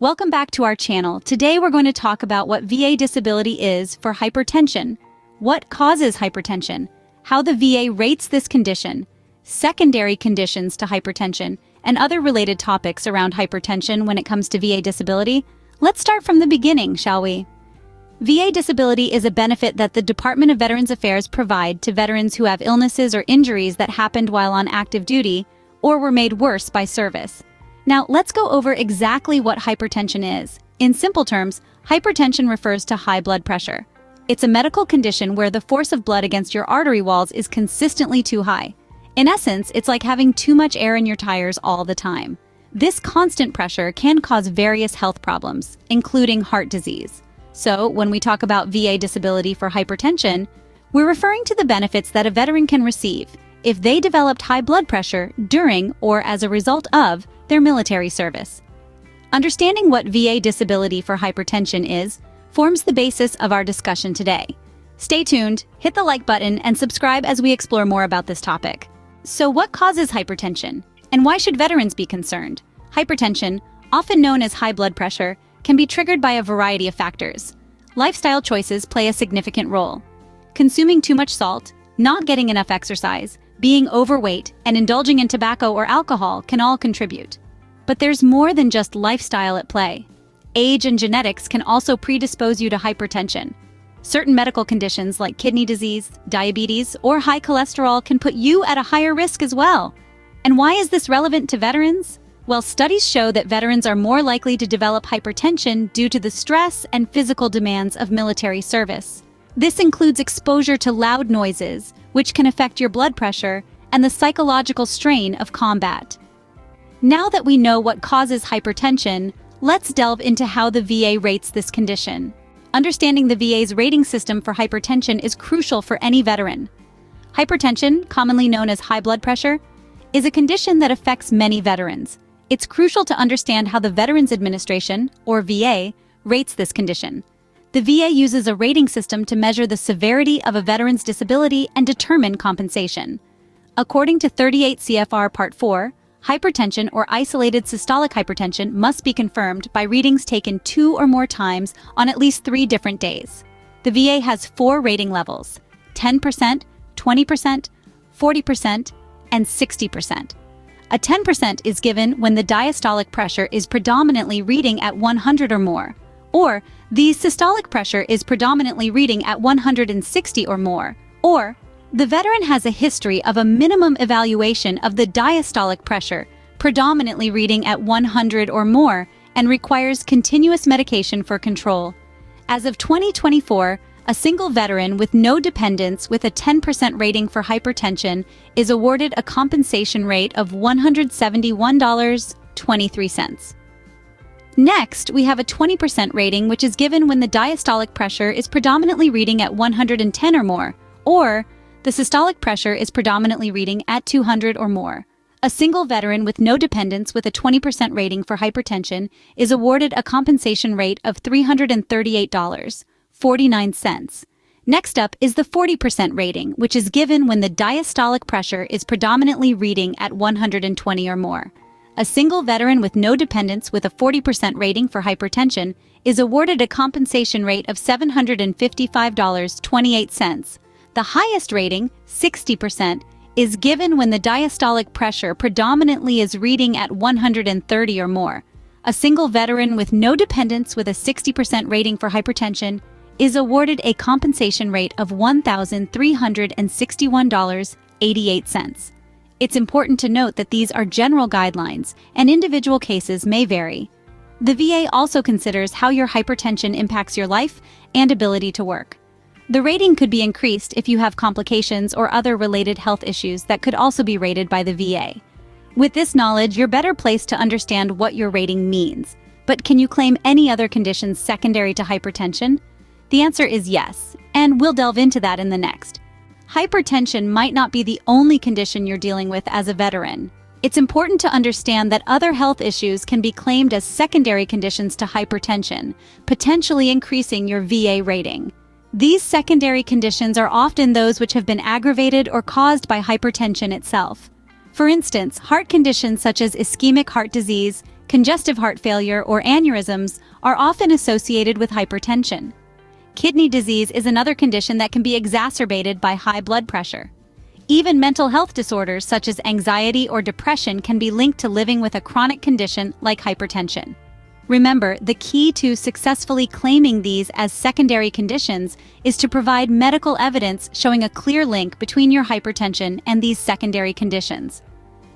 Welcome back to our channel. Today we're going to talk about what VA disability is for hypertension, what causes hypertension, how the VA rates this condition, secondary conditions to hypertension, and other related topics around hypertension when it comes to VA disability. Let's start from the beginning, shall we? VA disability is a benefit that the Department of Veterans Affairs provide to veterans who have illnesses or injuries that happened while on active duty or were made worse by service. Now, let's go over exactly what hypertension is. In simple terms, hypertension refers to high blood pressure. It's a medical condition where the force of blood against your artery walls is consistently too high. In essence, it's like having too much air in your tires all the time. This constant pressure can cause various health problems, including heart disease. So, when we talk about VA disability for hypertension, we're referring to the benefits that a veteran can receive if they developed high blood pressure during or as a result of their military service. Understanding what VA disability for hypertension is forms the basis of our discussion today. Stay tuned, hit the like button, and subscribe as we explore more about this topic. So what causes hypertension? And why should veterans be concerned? Hypertension, often known as high blood pressure, can be triggered by a variety of factors. Lifestyle choices play a significant role. Consuming too much salt, not getting enough exercise, being overweight, and indulging in tobacco or alcohol can all contribute. But there's more than just lifestyle at play. Age and genetics can also predispose you to hypertension. Certain medical conditions like kidney disease, diabetes, or high cholesterol can put you at a higher risk as well. And why is this relevant to veterans? Well, studies show that veterans are more likely to develop hypertension due to the stress and physical demands of military service. This includes exposure to loud noises, which can affect your blood pressure, and the psychological strain of combat. Now that we know what causes hypertension, let's delve into how the VA rates this condition. Understanding the VA's rating system for hypertension is crucial for any veteran. Hypertension, commonly known as high blood pressure, is a condition that affects many veterans. It's crucial to understand how the Veterans Administration, or VA, rates this condition. The VA uses a rating system to measure the severity of a veteran's disability and determine compensation. According to 38 CFR Part 4, hypertension or isolated systolic hypertension must be confirmed by readings taken 2 or more times on at least 3 different days. The VA has 4 rating levels: 10%, 20%, 40%, and 60%. A 10% is given when the diastolic pressure is predominantly reading at 100 or more, or the systolic pressure is predominantly reading at 160 or more, or the veteran has a history of a minimum evaluation of the diastolic pressure predominantly reading at 100 or more and requires continuous medication for control. As of 2024, a single veteran with no dependents with a 10% rating for hypertension is awarded a compensation rate of $171.23. Next, we have a 20% rating, which is given when the diastolic pressure is predominantly reading at 110 or more, or the systolic pressure is predominantly reading at 200 or more. A single veteran with no dependents with a 20% rating for hypertension is awarded a compensation rate of $338.49. Next up is the 40% rating, which is given when the diastolic pressure is predominantly reading at 120 or more. A single veteran with no dependents with a 40% rating for hypertension is awarded a compensation rate of $755.28. The highest rating, 60%, is given when the diastolic pressure predominantly is reading at 130 or more. A single veteran with no dependents with a 60% rating for hypertension is awarded a compensation rate of $1,361.88. It's important to note that these are general guidelines, and individual cases may vary. The VA also considers how your hypertension impacts your life and ability to work. The rating could be increased if you have complications or other related health issues that could also be rated by the VA. With this knowledge, you're better placed to understand what your rating means. But can you claim any other conditions secondary to hypertension? The answer is yes, and we'll delve into that in the next. Hypertension might not be the only condition you're dealing with as a veteran. It's important to understand that other health issues can be claimed as secondary conditions to hypertension, potentially increasing your VA rating. These secondary conditions are often those which have been aggravated or caused by hypertension itself. For instance, heart conditions such as ischemic heart disease, Congestive heart failure or aneurysms are often associated with hypertension. Kidney disease is another condition that can be exacerbated by high blood pressure. Even mental health disorders such as anxiety or depression can be linked to living with a chronic condition like hypertension. Remember, the key to successfully claiming these as secondary conditions is to provide medical evidence showing a clear link between your hypertension and these secondary conditions.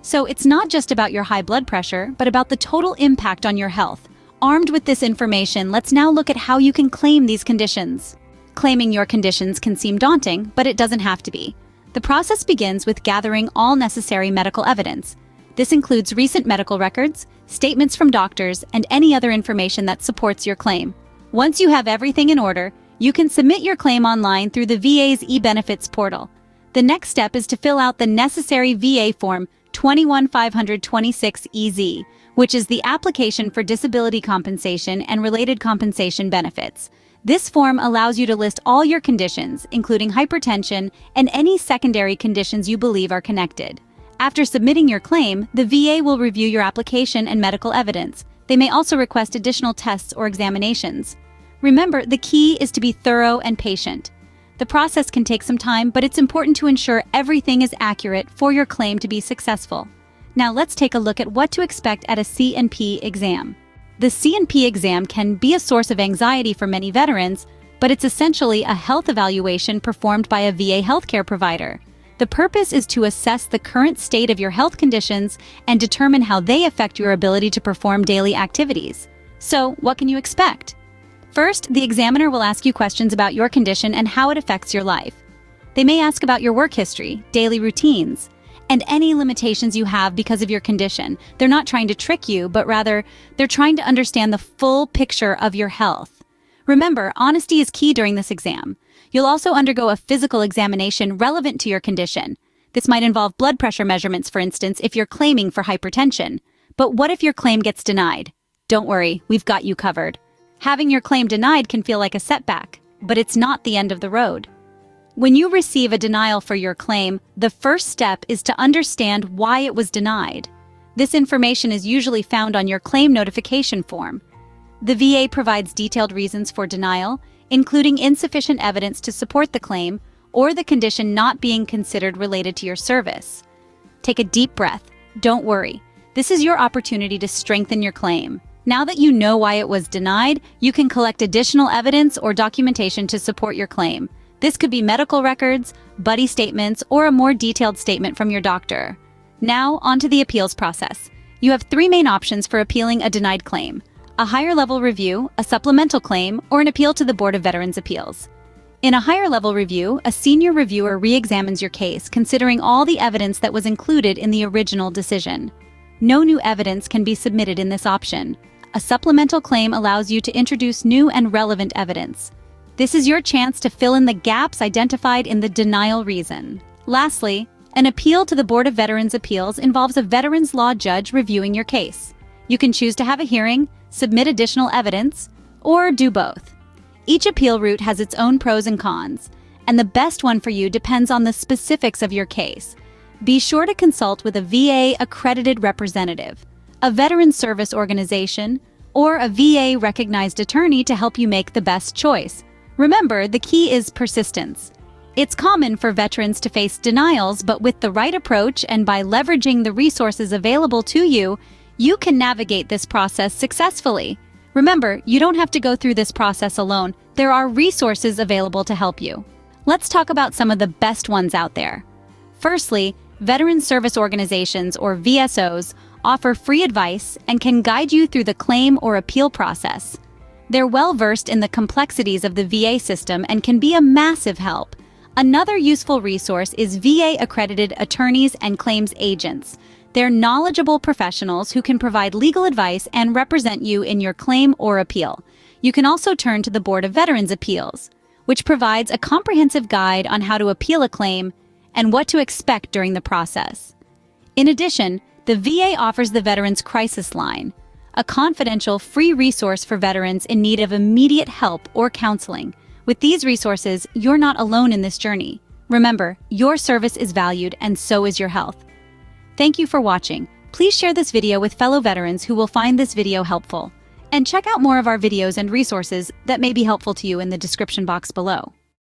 So it's not just about your high blood pressure, but about the total impact on your health. Armed with this information, let's now look at how you can claim these conditions. Claiming your conditions can seem daunting, but it doesn't have to be. The process begins with gathering all necessary medical evidence. This includes recent medical records, statements from doctors, and any other information that supports your claim. Once you have everything in order, you can submit your claim online through the VA's e-benefits portal. The next step is to fill out the necessary VA Form 21526-EZ, which is the application for disability compensation and related compensation benefits. This form allows you to list all your conditions, including hypertension and any secondary conditions you believe are connected. After submitting your claim, the VA will review your application and medical evidence. They may also request additional tests or examinations. Remember, the key is to be thorough and patient. The process can take some time, but it's important to ensure everything is accurate for your claim to be successful. Now let's take a look at what to expect at a C&P exam. The C&P exam can be a source of anxiety for many veterans, but it's essentially a health evaluation performed by a VA healthcare provider. The purpose is to assess the current state of your health conditions and determine how they affect your ability to perform daily activities. So, what can you expect? First, the examiner will ask you questions about your condition and how it affects your life. They may ask about your work history, daily routines, and any limitations you have because of your condition. They're not trying to trick you, but rather, they're trying to understand the full picture of your health. Remember, honesty is key during this exam. You'll also undergo a physical examination relevant to your condition. This might involve blood pressure measurements, for instance, if you're claiming for hypertension. But what if your claim gets denied? Don't worry, we've got you covered. Having your claim denied can feel like a setback, but it's not the end of the road. When you receive a denial for your claim, the first step is to understand why it was denied. This information is usually found on your claim notification form. The VA provides detailed reasons for denial, including insufficient evidence to support the claim or the condition not being considered related to your service. Take a deep breath. Don't worry. This is your opportunity to strengthen your claim. Now that you know why it was denied, you can collect additional evidence or documentation to support your claim. This could be medical records, buddy statements, or a more detailed statement from your doctor. Now, onto the appeals process. You have three main options for appealing a denied claim: a higher-level review, a supplemental claim, or an appeal to the Board of Veterans' Appeals. In a higher-level review, a senior reviewer re-examines your case, considering all the evidence that was included in the original decision. No new evidence can be submitted in this option. A supplemental claim allows you to introduce new and relevant evidence. This is your chance to fill in the gaps identified in the denial reason. Lastly, an appeal to the Board of Veterans' Appeals involves a veterans law judge reviewing your case. You can choose to have a hearing, submit additional evidence, or do both. Each appeal route has its own pros and cons, and the best one for you depends on the specifics of your case. Be sure to consult with a VA-accredited representative, a veteran service organization, or a VA-recognized attorney to help you make the best choice. Remember, the key is persistence. It's common for veterans to face denials, but with the right approach and by leveraging the resources available to you, you can navigate this process successfully. Remember, you don't have to go through this process alone. There are resources available to help you. Let's talk about some of the best ones out there. Firstly, veteran service organizations, or VSOs, offer free advice and can guide you through the claim or appeal process. They're well-versed in the complexities of the VA system and can be a massive help. Another useful resource is VA-accredited attorneys and claims agents. They're knowledgeable professionals who can provide legal advice and represent you in your claim or appeal. You can also turn to the Board of Veterans' Appeals, which provides a comprehensive guide on how to appeal a claim and what to expect during the process. In addition, the VA offers the Veterans Crisis Line, a confidential, free resource for veterans in need of immediate help or counseling. With these resources, you're not alone in this journey. Remember, your service is valued and so is your health. Thank you for watching. Please share this video with fellow veterans who will find this video helpful. And check out more of our videos and resources that may be helpful to you in the description box below.